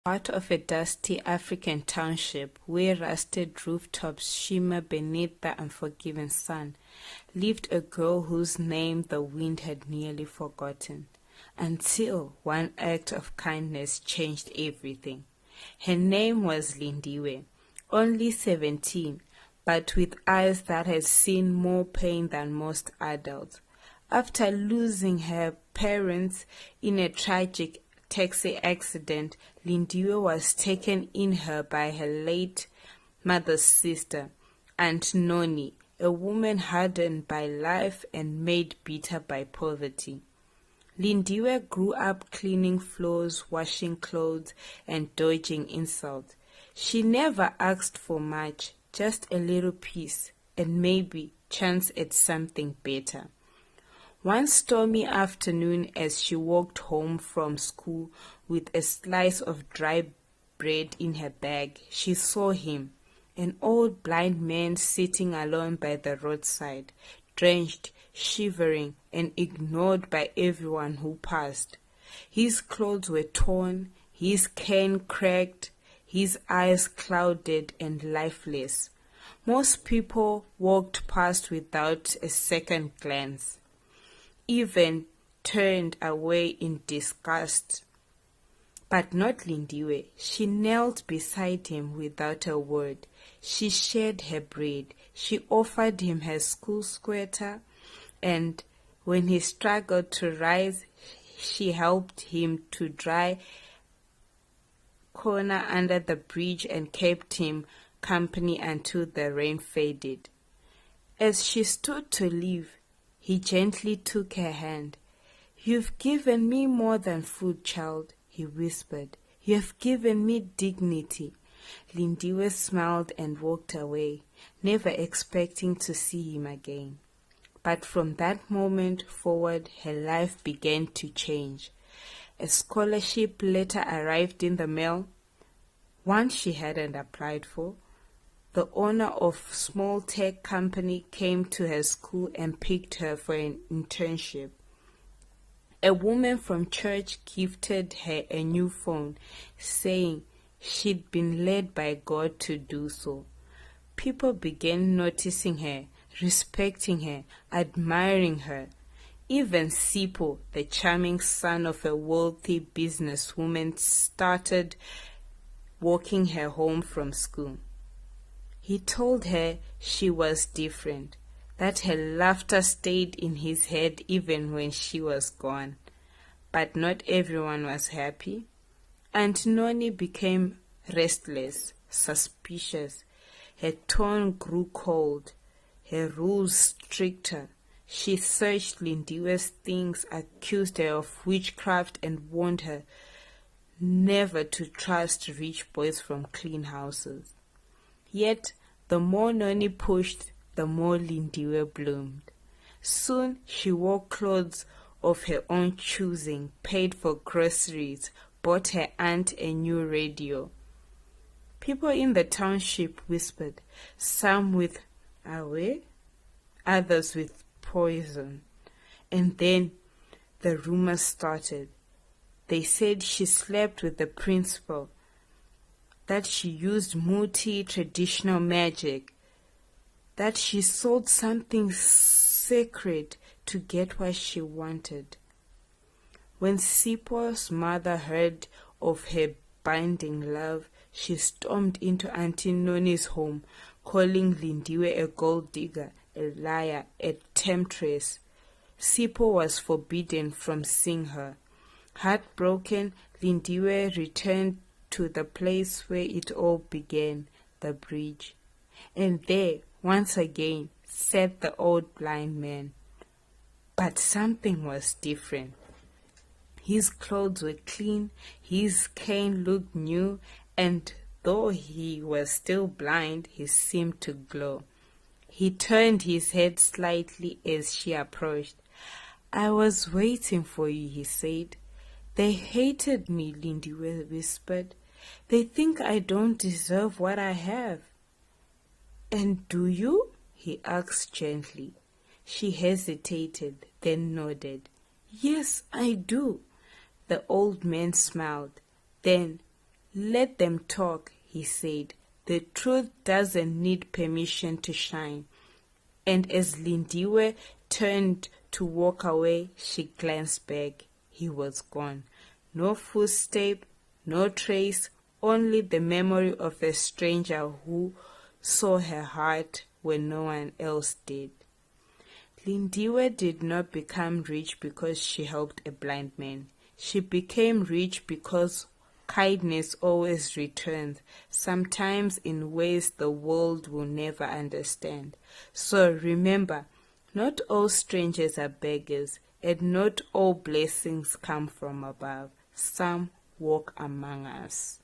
Part of a dusty African township where rusted rooftops shimmer beneath the unforgiving sun, lived a girl whose name the wind had nearly forgotten, until one act of kindness changed everything. Her name was Lindiwe, only 17, but with eyes that had seen more pain than most adults. After losing her parents in a tragic taxi accident, Lindiwe was taken in her by her late mother's sister, Aunt Noni, a woman hardened by life and made bitter by poverty. Lindiwe grew up cleaning floors, washing clothes, and dodging insults. She never asked for much, just a little peace, and maybe chance at something better. One stormy afternoon, as she walked home from school with a slice of dry bread in her bag, she saw him, an old blind man sitting alone by the roadside, drenched, shivering, and ignored by everyone who passed. His clothes were torn, his cane cracked, his eyes clouded and lifeless. Most people walked past without a second glance, even turned away in disgust. But not Lindiwe. She knelt beside him without a word. She shared her bread. She offered him her school sweater, and when he struggled to rise, she helped him to dry corner under the bridge and kept him company until the rain faded. As she stood to leave, he gently took her hand. "You've given me more than food, child," he whispered. "You have given me dignity." Lindiwe smiled and walked away, never expecting to see him again. But from that moment forward, her life began to change. A scholarship letter arrived in the mail, one she hadn't applied for. The owner of a small tech company came to her school and picked her for an internship. A woman from church gifted her a new phone, saying she'd been led by God to do so. People began noticing her, respecting her, admiring her. Even Sipho, the charming son of a wealthy businesswoman, started walking her home from school. He told her she was different, that her laughter stayed in his head even when she was gone. But not everyone was happy. Aunt Noni became restless, suspicious. Her tone grew cold, her rules stricter. She searched Lindiwe's things, accused her of witchcraft, and warned her never to trust rich boys from clean houses. Yet, the more Noni pushed, the more Lindiwe bloomed. Soon she wore clothes of her own choosing, paid for groceries, bought her aunt a new radio. People in the township whispered, some with awe, others with poison. And then the rumors started. They said she slept with the principal, that she used Muti traditional magic, that she sold something sacred to get what she wanted. When Sipho's mother heard of her binding love, she stormed into Auntie Noni's home, calling Lindiwe a gold digger, a liar, a temptress. Sipho was forbidden from seeing her. Heartbroken, Lindiwe returned to the place where it all began, the bridge. And there, once again, sat the old blind man. But something was different. His clothes were clean, his cane looked new, and though he was still blind, he seemed to glow. He turned his head slightly as she approached. "I was waiting for you," he said. "They hated me," Lindiwe whispered. "They think I don't deserve what I have." "And do you?" he asked gently. She hesitated, then nodded. "Yes, I do." The old man smiled. Then, Let them talk, he said. The truth doesn't need permission to shine. And as Lindiwe turned to walk away, she glanced back. He was gone. No footstep, no trace, only the memory of a stranger who saw her heart when no one else did. Lindiwe did not become rich because she helped a blind man. She became rich because kindness always returns, sometimes in ways the world will never understand. So remember, not all strangers are beggars, and not all blessings come from above. Some walk among us.